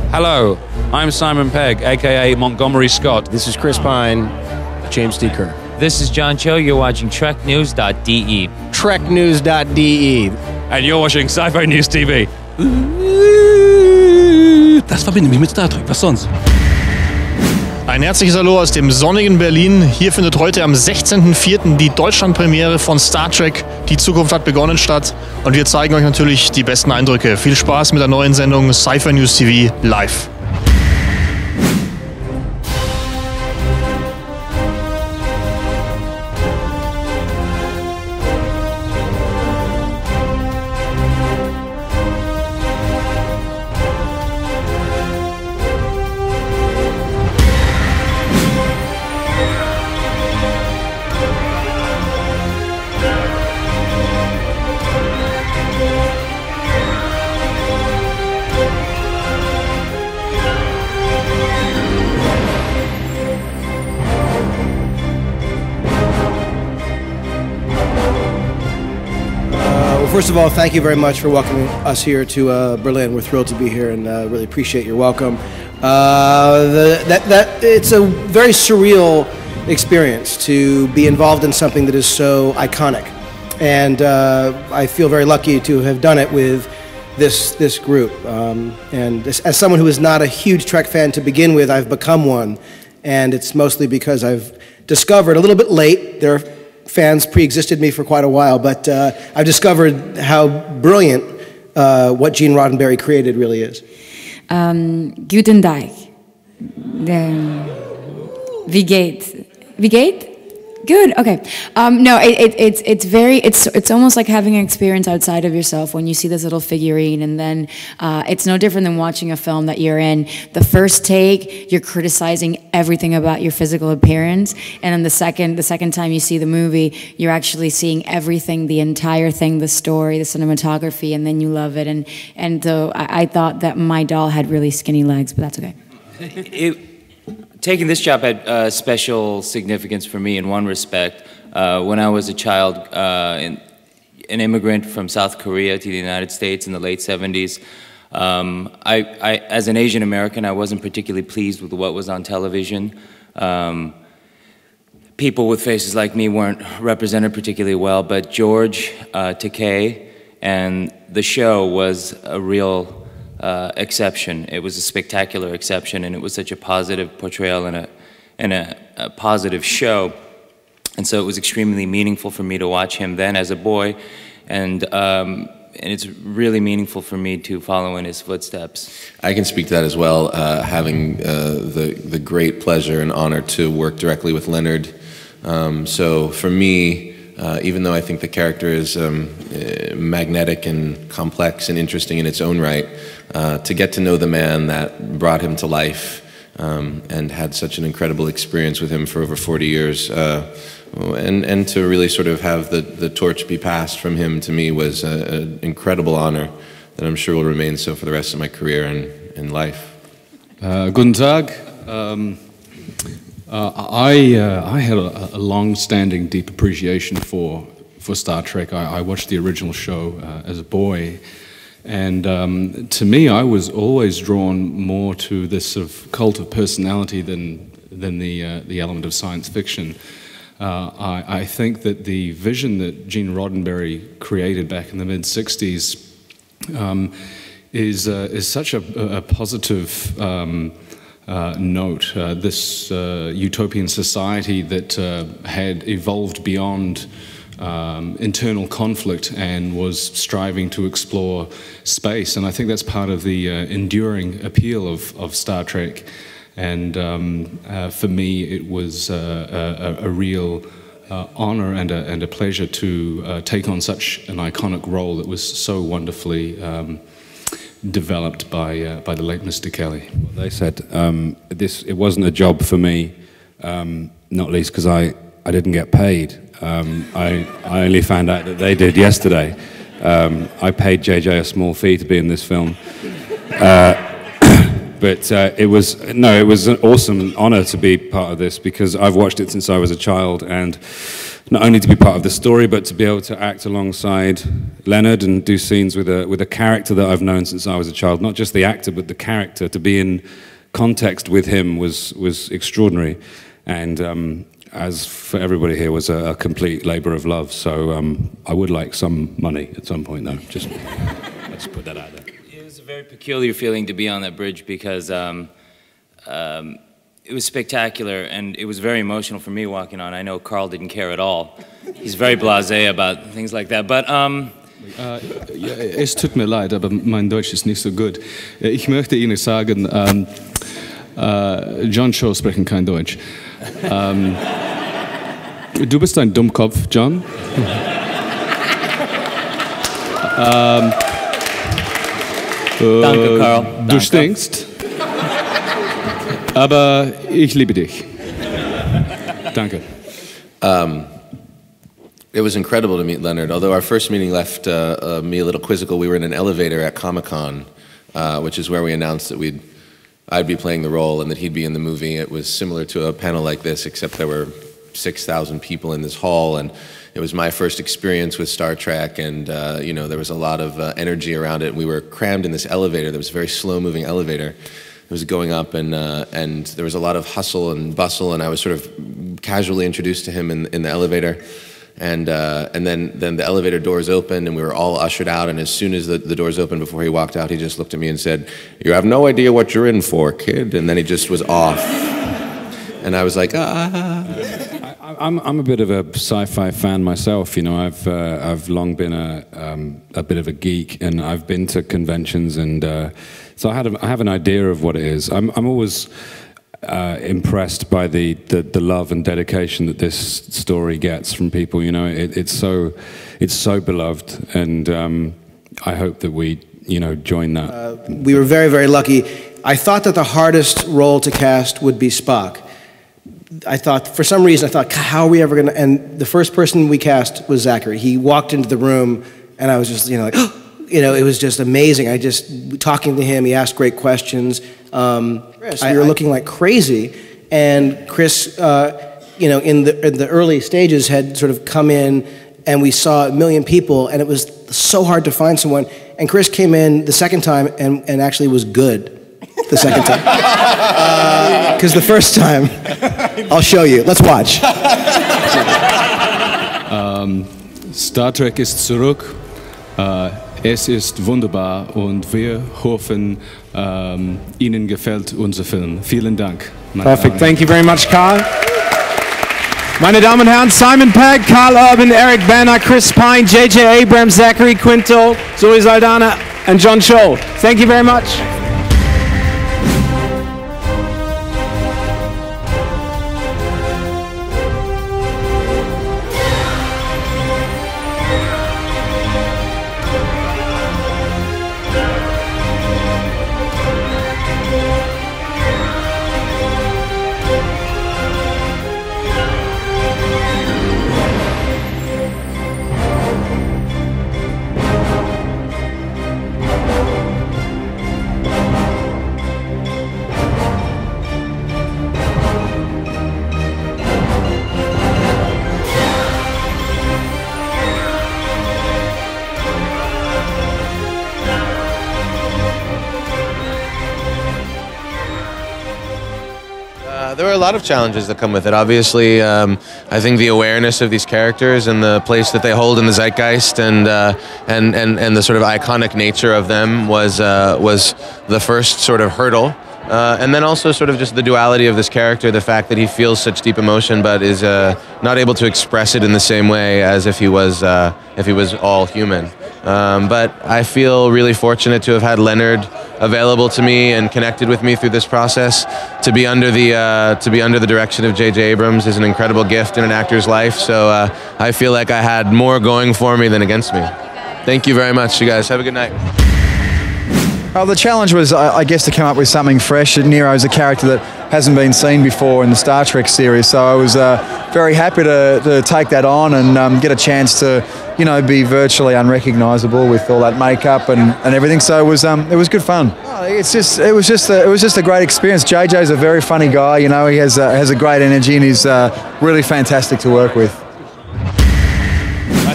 Hello, I'm Simon Pegg, aka Montgomery Scott. This is Chris Pine, James D. Kirk. This is John Cho, you're watching TrekNews.de. TrekNews.de. And you're watching SCIFINEWS-TV. Das verbindet mich mit Star Trek, was sonst? Ein herzliches Hallo aus dem sonnigen Berlin. Hier findet heute am 16.04. die Deutschlandpremiere von Star Trek Die Zukunft hat begonnen statt. Und wir zeigen euch natürlich die besten Eindrücke. Viel Spaß mit der neuen Sendung SCIFINEWS-TV live. First of all, thank you very much for welcoming us here to Berlin. We're thrilled to be here and really appreciate your welcome. It's a very surreal experience to be involved in something that is so iconic. And I feel very lucky to have done it with this group. And as someone who is not a huge Trek fan to begin with, I've become one. And it's mostly because I've discovered a little bit late, fans pre-existed me for quite a while, but I've discovered how brilliant what Gene Roddenberry created really is. Guten Tag. Wie geht's? Wie geht? Good. Okay. No, it's almost like having an experience outside of yourself when you see this little figurine, and then it's no different than watching a film that you're in. The first take, you're criticizing everything about your physical appearance, and then the second time you see the movie, you're actually seeing everything, the entire thing, the story, the cinematography, and then you love it. And so I thought that my doll had really skinny legs, but that's okay. Taking this job had special significance for me in one respect. When I was a child, an immigrant from South Korea to the United States in the late 70s, as an Asian American, I wasn't particularly pleased with what was on television. People with faces like me weren't represented particularly well, but George Takei and the show was a real exception. It was a spectacular exception, and it was such a positive portrayal and a positive show. And so it was extremely meaningful for me to watch him then as a boy, and it's really meaningful for me to follow in his footsteps. I can speak to that as well, having the great pleasure and honor to work directly with Leonard. So for me, even though I think the character is magnetic and complex and interesting in its own right, to get to know the man that brought him to life and had such an incredible experience with him for over 40 years, and to really sort of have the torch be passed from him, to me was an incredible honor that I'm sure will remain so for the rest of my career and life. Guten Tag. I had a long-standing deep appreciation for Star Trek. I watched the original show as a boy, and to me, I was always drawn more to this sort of cult of personality than the element of science fiction. I think that the vision that Gene Roddenberry created back in the mid-'60s is such a positive note. This utopian society that had evolved beyond internal conflict and was striving to explore space, and I think that's part of the enduring appeal of Star Trek. And for me, it was a real honor and a pleasure to take on such an iconic role that was so wonderfully developed by the late Mr. Kelly. They said it wasn't a job for me, not least because I didn't get paid. I only found out that they did yesterday. I paid JJ a small fee to be in this film. But it was an awesome honor to be part of this, because I've watched it since I was a child, and not only to be part of the story, but to be able to act alongside Leonard and do scenes with a character that I've known since I was a child. Not just the actor, but the character. To be in context with him was extraordinary. And as for everybody here, was a complete labor of love. So I would like some money at some point, though. Just let's put that out there. It was a very peculiar feeling to be on that bridge because it was spectacular and it was very emotional for me walking on. I know Carl didn't care at all. He's very blasé about things like that. But ja, es tut mir leid, aber mein Deutsch ist nicht so gut. Ich möchte Ihnen sagen, John Cho sprechen kein Deutsch. Du bist ein Dummkopf, John. Danke, Carl. Du Danke. stinkst. Aber ich liebe dich. Danke. It was incredible to meet Leonard. Although our first meeting left me a little quizzical, we were in an elevator at Comic-Con, which is where we announced that I'd be playing the role and that he'd be in the movie. It was similar to a panel like this, except there were 6,000 people in this hall, and it was my first experience with Star Trek, and you know, there was a lot of energy around it. We were crammed in this elevator. There was a very slow-moving elevator. It was going up, and there was a lot of hustle and bustle, and I was sort of casually introduced to him in the elevator, and then the elevator doors opened, and we were all ushered out, and as soon as the doors opened, before he walked out, he just looked at me and said, "You have no idea what you're in for, kid," and then he just was off, and I was like, ah. I'm a bit of a sci-fi fan myself. You know, I've long been a bit of a geek, and I've been to conventions, and so I have an idea of what it is. I'm always impressed by the love and dedication that this story gets from people. You know, it's so beloved, and I hope that we join that. We were very, very lucky. I thought that the hardest role to cast would be Spock. I thought, for some reason, how are we ever going to... And the first person we cast was Zachary. He walked into the room, and I was just, like, it was just amazing. Talking to him, he asked great questions. We were looking like crazy, and Chris, in the early stages had sort of come in, and we saw 1 million people, and it was so hard to find someone. And Chris came in the second time and actually was good the second time. Because the first time, I'll show you. Let's watch. Star Trek ist zurück. Es ist wunderbar und wir hoffen, Ihnen gefällt unser Film. Vielen Dank. Perfect. Thank you very much, Carl. Meine Damen und Herren, Simon Pegg, Carl Urban, Eric Bana, Chris Pine, J.J. Abrams, Zachary, Quinto, Zoe Saldana, and John Cho. Thank you very much. There are a lot of challenges that come with it. Obviously, I think the awareness of these characters and the place that they hold in the zeitgeist and the sort of iconic nature of them was the first sort of hurdle. And then also sort of just the duality of this character, the fact that he feels such deep emotion but is not able to express it in the same way as if he was all human. But I feel really fortunate to have had Leonard available to me and connected with me through this process. To be under the direction of J.J. Abrams is an incredible gift in an actor's life. So I feel like I had more going for me than against me. Thank you very much, you guys. Have a good night. The challenge was, I guess, to come up with something fresh. Nero's a character that hasn't been seen before in the Star Trek series, so I was very happy to take that on and get a chance to, be virtually unrecognisable with all that makeup and everything. So it was good fun. It was just a great experience. JJ's a very funny guy. He has a great energy and he's really fantastic to work with.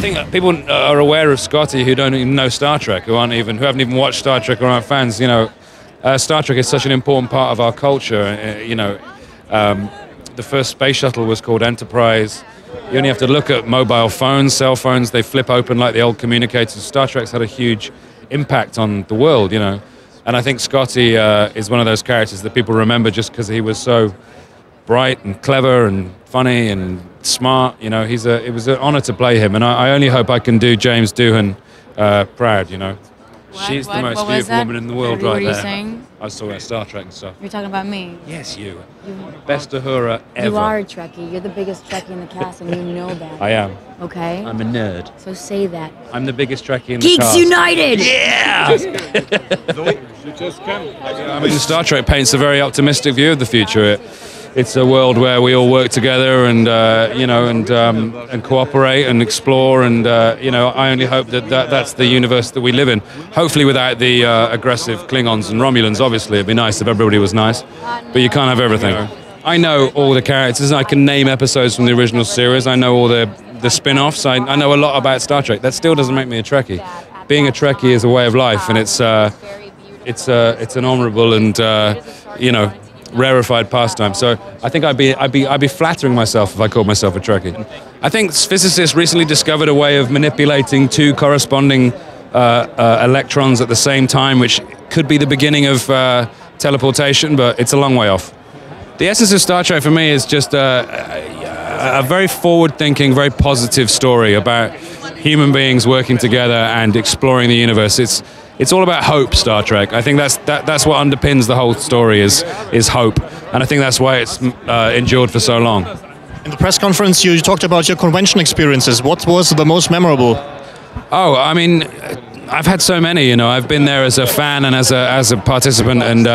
think people are aware of Scotty who don't even know Star Trek, who haven't even watched Star Trek or aren't fans. You know, Star Trek is such an important part of our culture. You know, the first space shuttle was called Enterprise. You only have to look at mobile phones, cell phones. They flip open like the old communicators. Star Trek's had a huge impact on the world. You know, and I think Scotty is one of those characters that people remember just because he was so bright and clever and funny and smart. You know, it was an honor to play him, and I only hope I can do James Doohan proud. You know, she's the most beautiful woman in the world right there. What are you saying? I was talking about Star Trek and stuff. You're talking about me. Yes, you. Best Uhura ever. You are a Trekkie. You're the biggest Trekkie in the cast, and you know that. I am. Okay. I'm a nerd. So say that. I'm the biggest Trekkie in the Geeks cast. United! Yeah! I mean, Star Trek paints a very optimistic view of the future. It's a world where we all work together and you know, and cooperate and explore, and you know, I only hope that's the universe that we live in. Hopefully, without the aggressive Klingons and Romulans. Obviously, it'd be nice if everybody was nice, but you can't have everything. I know all the characters. I can name episodes from the original series. I know all the spin-offs. I know a lot about Star Trek. That still doesn't make me a Trekkie. Being a Trekkie is a way of life, and it's an honourable and you know, rarefied pastime. So I think I'd be flattering myself if I called myself a Trekkie. I think physicists recently discovered a way of manipulating two corresponding electrons at the same time, which could be the beginning of teleportation, but it's a long way off. The essence of Star Trek for me is just a very forward-thinking, very positive story about human beings working together and exploring the universe. It's all about hope, Star Trek. I think that's what underpins the whole story is hope, and I think that's why it's endured for so long. In the press conference, you talked about your convention experiences. What was the most memorable? Oh, I mean, I've had so many. You know, I've been there as a fan and as a participant, and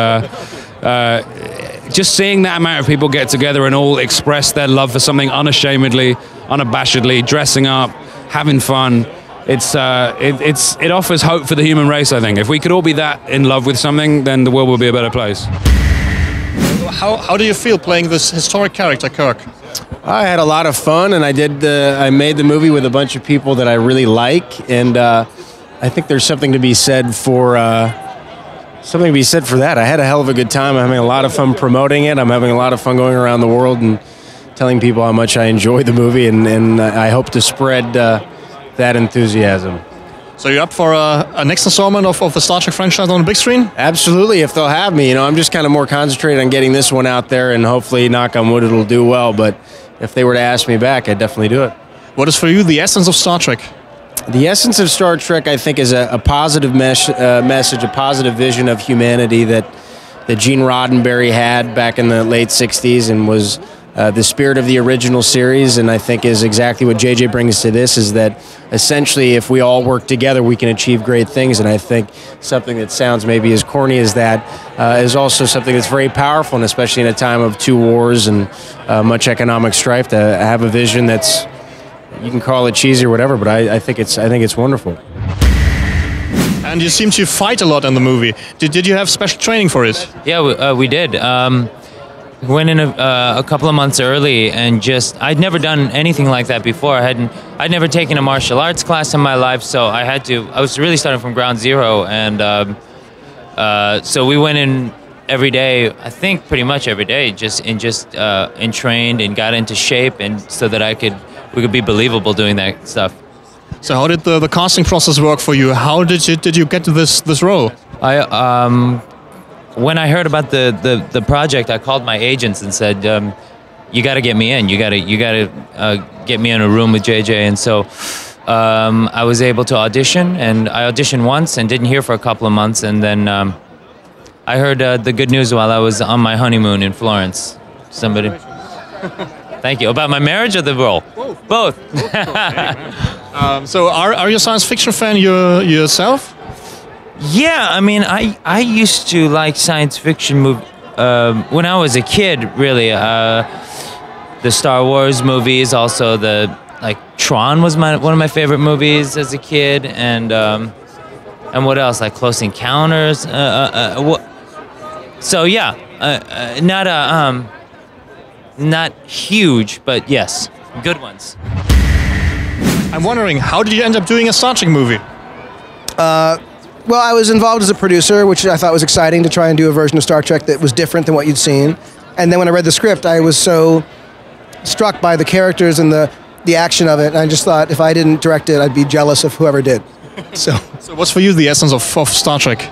just seeing that amount of people get together and all express their love for something unashamedly, unabashedly, dressing up, having fun. It offers hope for the human race, I think. If we could all be that in love with something, then the world would be a better place. How do you feel playing this historic character, Kirk? I had a lot of fun, and I made the movie with a bunch of people that I really like, and I think there's something to be said for that. I had a hell of a good time. I'm having a lot of fun promoting it. I'm having a lot of fun going around the world and telling people how much I enjoy the movie, and I hope to spread that enthusiasm. So you're up for a next installment of the Star Trek franchise on the big screen? Absolutely, if they'll have me. You know, I'm just kind of more concentrated on getting this one out there, and hopefully, knock on wood, it'll do well. But if they were to ask me back, I'd definitely do it. What is for you the essence of Star Trek? The essence of Star Trek, I think, is a positive message, a positive vision of humanity that Gene Roddenberry had back in the late 60s, and was the spirit of the original series, and I think is exactly what JJ brings to this, is that essentially if we all work together we can achieve great things. And I think something that sounds maybe as corny as that is also something that's very powerful, and especially in a time of two wars and much economic strife, to have a vision that's, you can call it cheesy or whatever, but I think it's wonderful. And you seem to fight a lot in the movie. Did you have special training for it? Yeah, we did. Went in a couple of months early, and I'd never done anything like that before. I'd never taken a martial arts class in my life, so I was really starting from ground zero, and so we went in every day, I think pretty much every day, and trained and got into shape, and so that we could be believable doing that stuff. So how did the casting process work for you? How did you get to this role? When I heard about the project, I called my agents and said, "You got to get me in. You got to get me in a room with JJ." And so I was able to audition, and I auditioned once and didn't hear for a couple of months, and then I heard the good news while I was on my honeymoon in Florence. Somebody, thank you. About my marriage or the role? Both. So are you a science fiction fan yourself? Yeah, I mean, I used to like science fiction when I was a kid, really. The Star Wars movies, also Tron was one of my favorite movies as a kid, and what else? Like Close Encounters. So yeah, not huge, but yes, good ones. I'm wondering, how did you end up doing a Star Trek movie? Well, I was involved as a producer, which I thought was exciting to try and do a version of Star Trek that was different than what you'd seen. And then when I read the script, I was so struck by the characters and the action of it, and I just thought if I didn't direct it, I'd be jealous of whoever did. So what's for you the essence of Star Trek?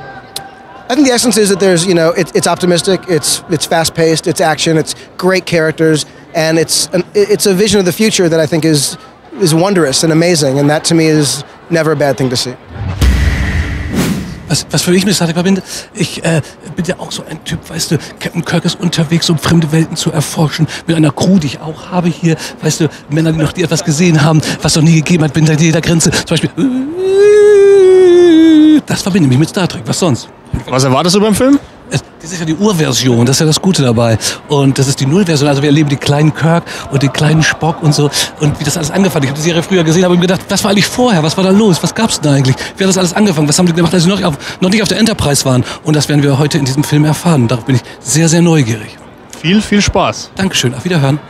I think the essence is that there's, it's optimistic, it's fast-paced, it's action, it's great characters, and it's a vision of the future that I think is wondrous and amazing, and that to me is never a bad thing to see. Was für mich mit Star Trek verbinde, ich bin ja auch so ein Typ, weißt du, Captain Kirk ist unterwegs, um fremde Welten zu erforschen, mit einer Crew, die ich auch habe hier, weißt du, Männer, die etwas gesehen haben, was noch nie gegeben hat, bin hinter jeder Grenze, zum Beispiel, das verbinde mich mit Star Trek, was sonst? Was erwartest du beim Film? Das ist ja die Urversion, das ist ja das Gute dabei. Und das ist die Nullversion, also wir erleben die kleinen Kirk und den kleinen Spock und so. Und wie das alles angefangen hat. Ich habe die Serie früher gesehen, habe mir gedacht, was war eigentlich vorher? Was war da los? Was gab's denn eigentlich? Wie hat das alles angefangen? Was haben die gemacht, als sie noch nicht auf der Enterprise waren? Und das werden wir heute in diesem Film erfahren. Darauf bin ich sehr, sehr neugierig. Viel Spaß. Dankeschön, auf Wiederhören.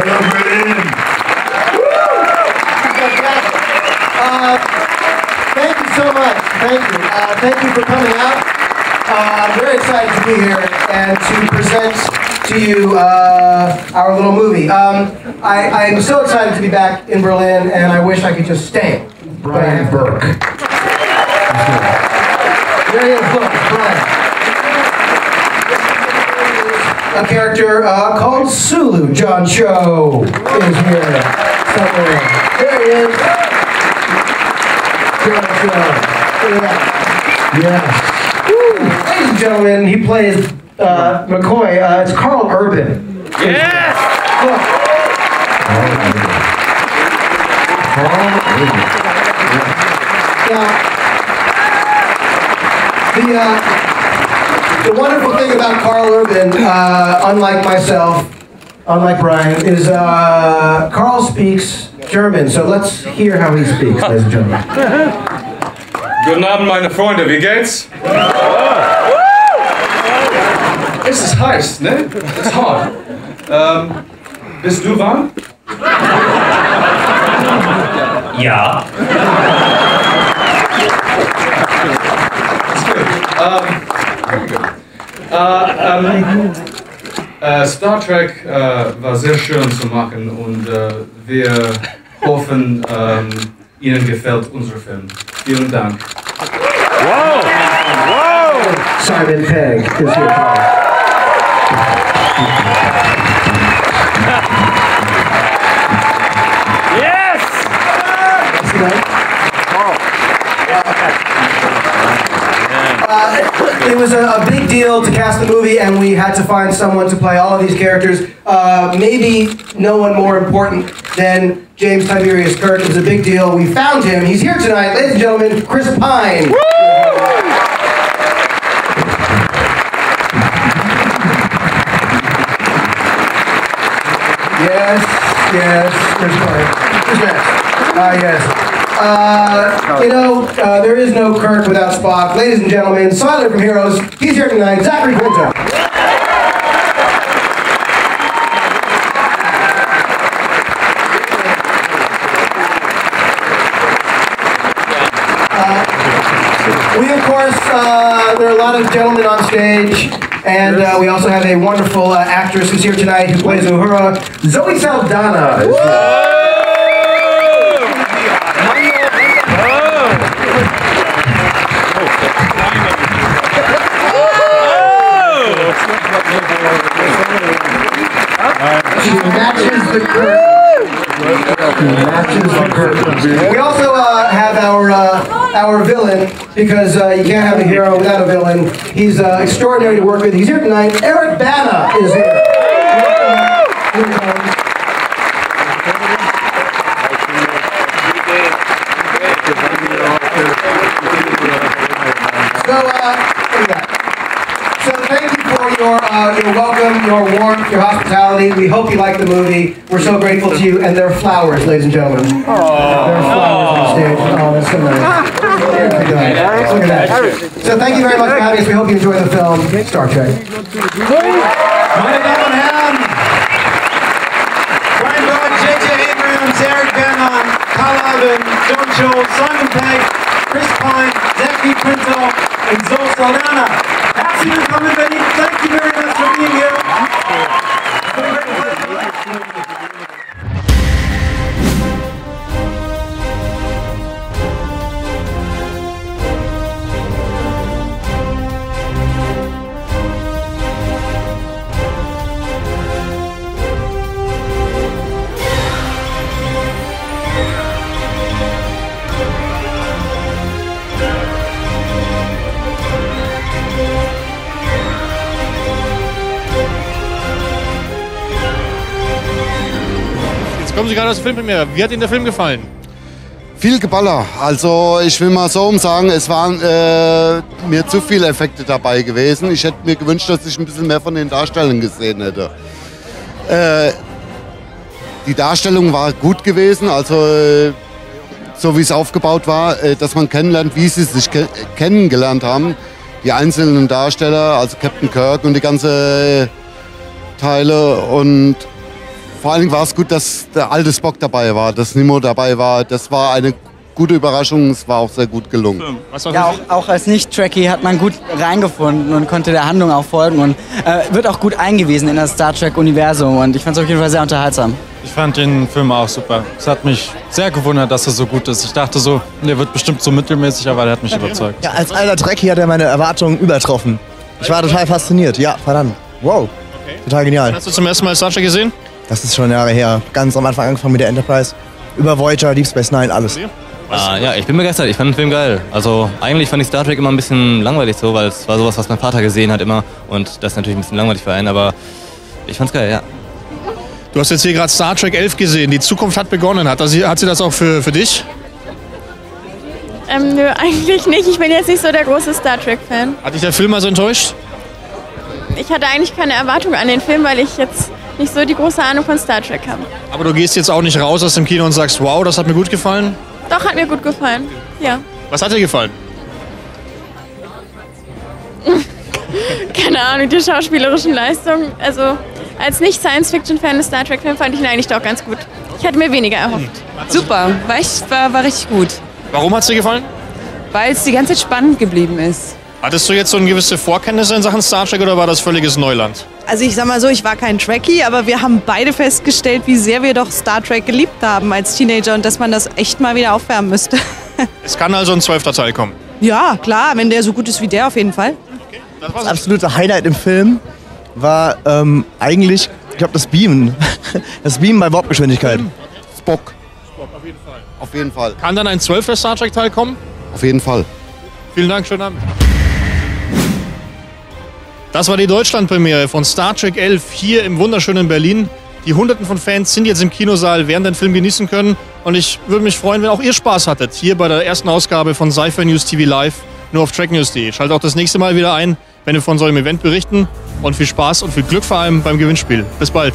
Hello, Berlin. Thank you so much. Thank you. Thank you for coming out. I'm very excited to be here and to present to you our little movie. I'm so excited to be back in Berlin, and I wish I could just stay. Brian Burke. There he is, look, Brian. A character called Sulu. John Cho is here somewhere. There he is. John Cho. Yes. Ladies and gentlemen, he plays McCoy. It's Carl Urban. Yes! Look. Now, the wonderful thing about Carl Urban, unlike myself, unlike Brian, is Carl speaks German. So let's hear how he speaks, ladies and gentlemen. Guten Abend, meine Freunde, wie geht's? Es ist heiß, ne? It's hot. Bist du warm? Ja. Star Trek war sehr schön zu machen und wir hoffen, Ihnen gefällt unser Film. Vielen Dank. Wow! Wow! Simon Pegg is here. Yes! It was a big deal to cast the movie, and we had to find someone to play all of these characters. Maybe no one more important than James Tiberius Kirk. It was a big deal. We found him. He's here tonight. Ladies and gentlemen, Chris Pine. Yes, Chris Pine. Who's next? Yes. There is no Kirk without Spock. Ladies and gentlemen, Silent from Heroes, he's here tonight, Zachary Quinto. We, of course, there are a lot of gentlemen on stage, and we also have a wonderful actress who's here tonight who plays Uhura, Zoe Saldana. She matches the curtain. We also our villain, because you can't have a hero without a villain. He's extraordinary to work with. He's here tonight. Eric Bana is here. Here he comes. So thank you for your welcome, your warmth, your hospitality. We hope you like the movie. We're so grateful to you. And there are flowers, ladies and gentlemen. There are flowers on stage. Oh, that's so nice. Look at that. So thank you very much for having us. We hope you enjoy the film, Star Trek. Meine Damen und Herren, Brian Burke, J.J. Abrams, Eric Bana, Carl Urban, John Scholl, Simon Pegg, Chris Pine, Zachary, Quinto, and Zoe Saldana. Herzlich willkommen in Berlin. Thank you very much for being here. Kommen Sie gerade aus der Filmpremiere. Wie hat Ihnen der Film gefallen? Viel Geballer. Also ich will mal so sagen, es waren mir zu viele Effekte dabei gewesen. Ich hätte mir gewünscht, dass ich ein bisschen mehr von den Darstellern gesehen hätte. Die Darstellung war gut gewesen, also so wie es aufgebaut war, dass man kennenlernt, wie sie sich kennengelernt haben. Die einzelnen Darsteller, also Captain Kirk und die ganze Teile, und vor allen Dingen war es gut, dass der alte Spock dabei war, dass Nemo dabei war. Das war eine gute Überraschung, es war auch sehr gut gelungen. Ja, auch als Nicht-Trekkie hat man gut reingefunden und konnte der Handlung auch folgen und wird auch gut eingewiesen in das Star Trek-Universum, und ich fand es auf jeden Fall sehr unterhaltsam. Ich fand den Film auch super. Es hat mich sehr gewundert, dass er so gut ist. Ich dachte so, der wird bestimmt so mittelmäßig, aber der hat mich überzeugt. Ja, als alter Trekkie hat er meine Erwartungen übertroffen. Ich war total fasziniert. Ja, verdammt. Wow. Okay. Total genial. Hast du zum ersten Mal Star Trek gesehen? Das ist schon Jahre her. Ganz am Anfang angefangen mit der Enterprise. Über Voyager, Deep Space Nine, alles. Ja, ich bin begeistert. Ich fand den Film geil. Also eigentlich fand ich Star Trek immer ein bisschen langweilig so, weil es war sowas, was mein Vater gesehen hat immer. Und das ist natürlich ein bisschen langweilig für einen, aber ich fand's geil, ja. Du hast jetzt hier gerade Star Trek 11 gesehen. Die Zukunft hat begonnen. Hat sie das auch für dich? Nö, eigentlich nicht. Ich bin jetzt nicht so der große Star Trek-Fan. Hat dich der Film also enttäuscht? Ich hatte eigentlich keine Erwartung an den Film, weil ich jetzt nicht so die große Ahnung von Star Trek habe. Aber du gehst jetzt auch nicht raus aus dem Kino und sagst, wow, das hat mir gut gefallen? Doch, hat mir gut gefallen, ja. Was hat dir gefallen? Keine Ahnung, die schauspielerischen Leistungen. Also als Nicht-Science-Fiction-Fan des Star Trek-Films fand ich ihn eigentlich doch ganz gut. Ich hatte mir weniger erhofft. Super, war richtig gut. Warum hat es dir gefallen? Weil es die ganze Zeit spannend geblieben ist. Hattest du jetzt so eine gewisse Vorkenntnisse in Sachen Star Trek oder war das völliges Neuland? Also ich sag mal so, ich war kein Trekkie, aber wir haben beide festgestellt, wie sehr wir doch Star Trek geliebt haben als Teenager und dass man das echt mal wieder aufwärmen müsste. Es kann also ein 12. Teil kommen? Ja, klar, wenn der so gut ist wie der, auf jeden Fall. Okay, das absolute Highlight im Film war eigentlich, ich glaube, das Beamen. Das Beamen bei Warpgeschwindigkeit. Spock. Spock, auf jeden Fall. Auf jeden Fall. Kann dann ein 12. Star Trek Teil kommen? Auf jeden Fall. Vielen Dank, schönen Abend. Das war die Deutschlandpremiere von Star Trek 11 hier im wunderschönen Berlin. Die Hunderten von Fans sind jetzt im Kinosaal, werden den Film genießen können. Und ich würde mich freuen, wenn auch ihr Spaß hattet, hier bei der ersten Ausgabe von SCIFINEWS-TV Live, nur auf TrekNews.de. Schaltet auch das nächste Mal wieder ein, wenn wir von so einem Event berichten. Und viel Spaß und viel Glück vor allem beim Gewinnspiel. Bis bald.